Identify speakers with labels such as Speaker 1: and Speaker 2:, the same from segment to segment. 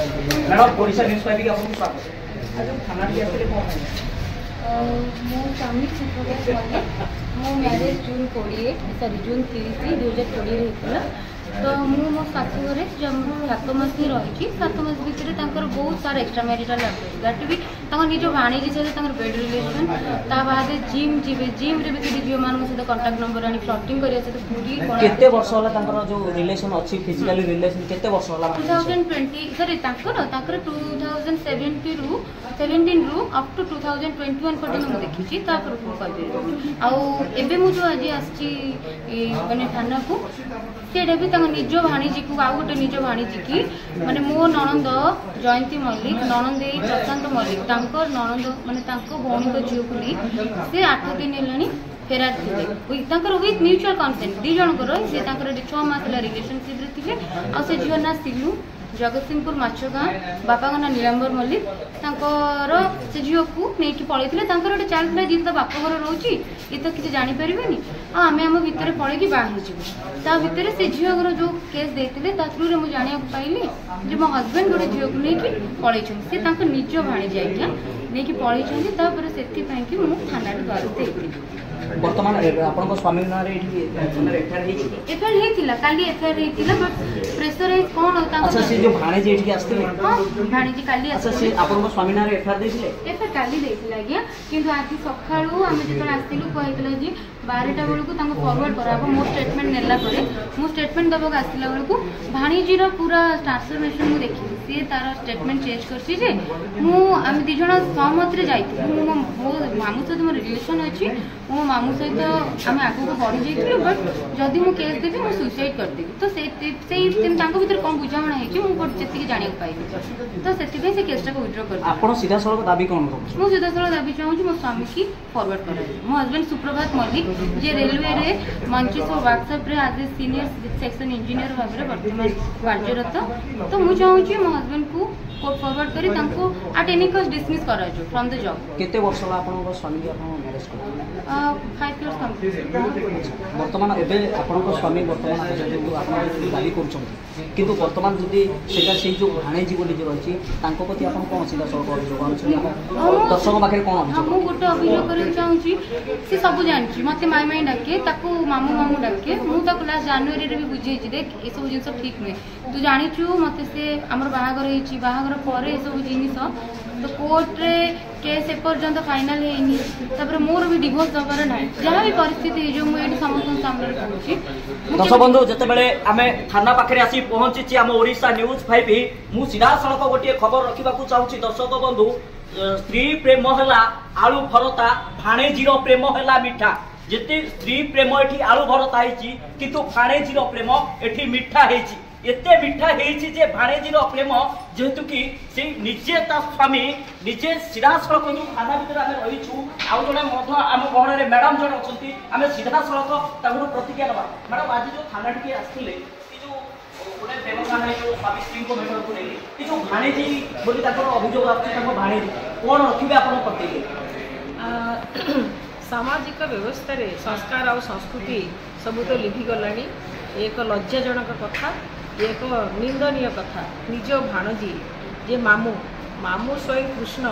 Speaker 1: Madam Odisha news five के आपको स्वागत। आज थाना के आते कौन
Speaker 2: मो स्वामी सुप्रभात मल्लिक मो मैरिज जून 30 2020 होता। तो मु मो शाशुघर जब 7 मास ही रही 7 मास भितर बहुत सारा एक्स्ट्रा मैरिटाल अफेयर भी निज भाणीजी सहित बेड रिलेशन बाद जिम जी जिम रे भी झील मान सहित कंटाक्ट नंबर आनी फ्लटिंग करने सहित पूरी
Speaker 1: केते वर्ष होला जो रिलेशन अच्छी फिजिकली रिलेशन केते वर्ष होला
Speaker 2: 2020 सॉरी 2017 रु अप टू 2021 पर्यंत मुझे देखी कह जो आज आने थाना को सेटा भी निज भाणीजी को आउ गोटे निज भाणीजी की माने मो नणंद जयंती मल्लिक नणंद प्रशांत मल्लिक नणंद माने भौणी झील को नहीं से 8 दिन है फेरार थे विथ म्यूचुअल कंसेंट दी जनकर से 6 मास रिलेशनशिप थे आ से झील ना सिलू जगतसिंहपुर माछगाँ बापा ना नीलांबर मल्लिक से झील को लेकिन पलैते गोटे चलता जी तो बाप घर रोचे ये तो किसी जापर आम आम भितर पलैकी बाहर भितर से झील जो केस देते थ्रू मुझे जाना पाइली जो मो हजबैंड गोटे झील को लेकिन पलैं से निज भाणी जाइए नहीं पलैं से मुझे थाना द्वारस्थ होती।
Speaker 1: वर्तमान आपन स्वामी ना रे
Speaker 2: एफआईआर हेतिला काली एफआईआर हेतिला बट प्रेशराइज कोन होता।
Speaker 1: अच्छा से जो भाणेजी एठी आस्ते
Speaker 2: हां भाणेजी काली
Speaker 1: अच्छा से आपन स्वामी ना रे एफआईआर देथिले
Speaker 2: एफआईआर काली देथिला गया किंतु आज सखाळू हम जेतल आस्तिलु कहितला जी 12टा बेलू को तांको फॉरवर्ड कराबो मो स्टेटमेंट नेला परे मो स्टेटमेंट दबो आस्तिला बेलू को भाणेजी रो पूरा ट्रांसफॉर्मेशन मु देखि से तार स्टेटमेंट चेंज करछि जे मु हम दि जणा सहमत रे जाइथि मो मामू सहित मोर रिलेशन अछि मो मामू सहित आम आगे को बढ़ी जाइए बट जदि मु केस देवी मुझे सुइसाइड करदेवी तो भर कौन बुझाणा होती जाना पाइली तो से केसटा को विड्रॉ कर
Speaker 1: आपन सीधा सड़क दाबी कौन
Speaker 2: मु सीधा सड़क दाबी चाहूँ मो स्वामी की फॉरवर्ड कर मो हजबैंड सुप्रभात मल्लिक जे रेलवे रे मंचिस और व्हाट्सएप रे आज ए सीनियर सेक्शन इंजीनियर भाव में वर्तमान कार्यरत तो मुझे चाहूँ मो हजबैंड को कोर्ट फॉरवर्ड करी तांको एट एनी कॉस्ट डिसमिस करा जो फ्रॉम द जॉब।
Speaker 1: केते वर्ष होला आपन स्वामी के आपन मैरिज कर
Speaker 2: 5 इयर्स कंप्लीट
Speaker 1: वर्तमान एबे आपन स्वामी वर्तमान आप दाबी कर किंतु वर्तमान जदि सेटा से जो भाणेजी बोली जो रही तांको प्रति आपन कोन सीधा सड़क अभियोग दर्शक पाखे कोन अभियोग
Speaker 2: मु गोटे अभियोग करे चाहूची से सब जानची मते माई माई डाके ताको मामू मामू डाके मु ताको लास्ट जनवरी रे भी बुझे देख ए सब जिंस ठीक नै तू जानिचु मते से हमर बाहागर हेची बाहागर परे ए सब जिनिस तो कोर्ट रे केस एपर्यंत फाइनल है तापर मोर भी डिवोर्स दबार ना जहाँ भी परिस्थिति जो मुझे समस्त सामने कहूँ
Speaker 1: दर्शक बंधु जिते बड़े आम थाना पाखे आसी पहुंची आम ओडिशा न्यूज 5 मु सीधा सड़क गोटे खबर रखा चाहूँगी दर्शक बंधु स्त्री प्रेम है आलू भरता भाणेजीर प्रेम है मिठा जिते स्त्री प्रेम ये आलू भरता है किंतु भाणेजीर प्रेम ये मिठा है एते मिठा है भाणेजीर प्रेम जेहेतु कि से निजे स्वामी निजे सीधा सड़क जो थाना भर आम रहीचु आउ जड़े आम गहन मैडम जड़े अच्छा आम सीधा सड़क प्रतिक्रिया ना मैडम आज जो थाना टी आसते गोटे प्रेम कहानी जो स्वामी स्त्री को मेटर को लेकिन जो भाणेजी बोली अभियोग आणेजी कौन रखिए आप
Speaker 3: सामाजिक व्यवस्था रे संस्कार और संस्कृति सब तो लिभिगला एक लज्जाजनक कथा एक निंदनीय कथा निज भाणजी जे मामू मामू स्वयं कृष्ण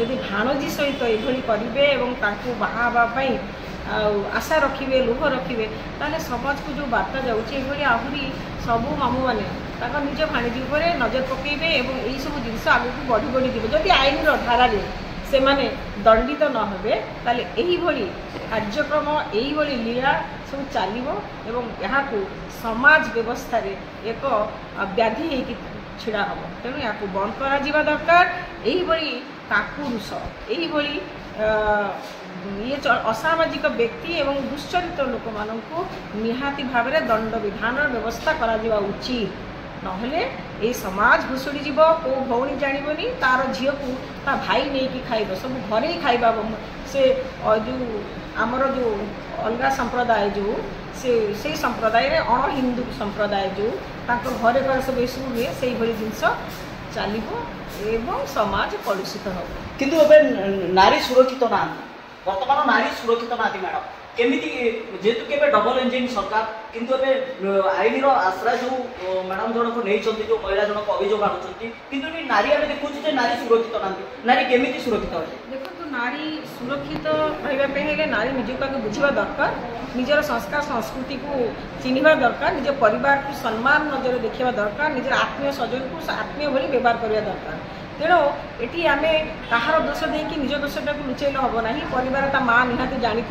Speaker 3: यदि भाणजी सहित ये करेंगे और बाहावाई आशा रखिए लुह रखिए ताले समाज को जो बार्ता जाऊँगी आहरी सबू मामू मैंने निज भाणजी उपर नजर पकेबे और यही सब जिनस आगे बढ़ी बढ़ी जीव जदि आईन धारा से माने दंडित न होबे ताले एही भली कार्यक्रम एही भली लीला सब चलिबो एवं यहाँ को समाज व्यवस्था रे एक व्याधि होगी छिड़ा हम तेणु या बंद करा जीवा दरकार एही भली काकुरुष एही भली ये असामाजिक व्यक्ति एवं दुश्चरित्र लोक मानू निहाती भाव में दंड विधान व्यवस्था करा जीवा उचित नहले ये समाज घुषुड़ी जीव को भौणी जानवनी तार झील को ता भाई नहीं कि खाइब सब घरे ही खाइबा से जो आमर जो अलग संप्रदाय जो से संप्रदाय रे अण हिंदू संप्रदाय जो घरे घर सब ये हुए से जिनस चलो एवं समाज कलुषित हो
Speaker 1: किंतु नारी सुरक्षित ना वर्तमान नारी सुरक्षित ना मैडम केमिति जेतु केबे डबल इंजिन सरकार किंतु एबे आईन रो आश्रय जो मैडम जनक नहीं जो महिला जनक अभियोग आनुचंती किंतु नि नारी आमे देखु जे नारी सुरक्षित नांती नारी केमिति सुरक्षित होते
Speaker 3: देखो तो नारी सुरक्षित रहिबा पे हेले नारी निजक के बुझिबा दरकार निजर संस्कार संस्कृति को चिन्हिबा दरकार निज परिवार को सम्मान नजर देखिबा दरकार निजर आत्मीय स्वजन को आत्मीय भली व्यवहार करिया दरकार तेणु ये आम कहार दोष देकी निज दोषटा को लुचेल हम ना परिवार ता माँ निहाती जानी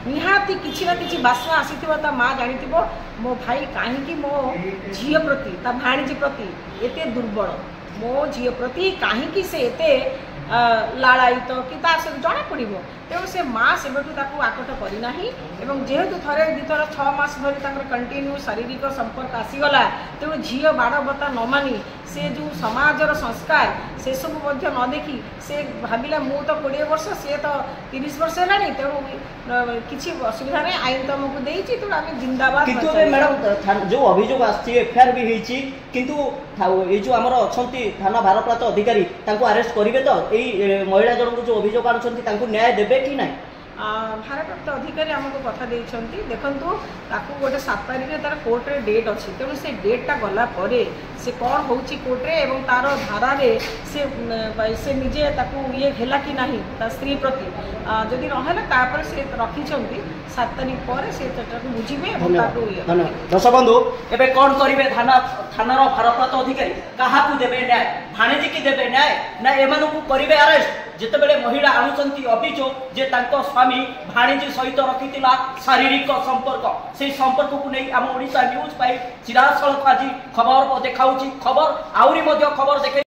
Speaker 3: निहाती किसी ना किसी बास्ना आसी ता माँ जानी मो भाई कहीं मो झील प्रति ता भाणीजी प्रति एते दुर्बल मो झील प्रति कहीं से एते लाड़ायित कि जना पड़ो तेणु से माँ से आकट करना जेहेतु थे दुथर 6 मास धरी कंटिन्यू शारीरिक संपर्क आसीगला तेणु झील बाड़ बता न मानी से जो समाजर संस्कार से सब न देखी से भाविला मु तो 20 वर्ष सी तो 30 वर्ष है तेणु किसी असुविधा नहीं आईन तो आमको देती तेणु आम जिंदाबाद
Speaker 1: मैडम जो अभियोग एफआईआर भी होती किंतु ये जो आमर अच्छा थाना भारप्राप्त अधिकारी अरेस्ट करेंगे तो यही महिला जनक जो अभियोग आनुंट न्याय देवे कि ना
Speaker 3: भारप्राप्त अधिकारी आमको कथा देइछंती देखंतु ताकू गोटे 7 तारिख तार कोर्ट रे डेट अच्छी तेणु से डेटा गला परे से कौन होउची कोर्ट रे एवं तार धारा रे से निजे ताकू ये हेला कि नाही ता स्त्री प्रति जदि रहला तापर से रखिछंती 7 तारिख पर से को बुझिबे एवं ताकू
Speaker 1: दर्शक बंधु एबे कौन करिवे थानार भारप्राप्त अधिकारी काहाकू देबे न्याय भाणीजी की देबे न्याय ना एमानकू करिवे अरेस्ट जितेबेले महिला आणुचंती अभियोग जे तांको स्वामी भाणीजी सहित रखिथिला शारीरिक संपर्क से संपर्क को नहीं आम ओडिशा न्यूज पाई चिराग सड़क आज खबर देखाउची खबर आउरी मध्य खबर देखे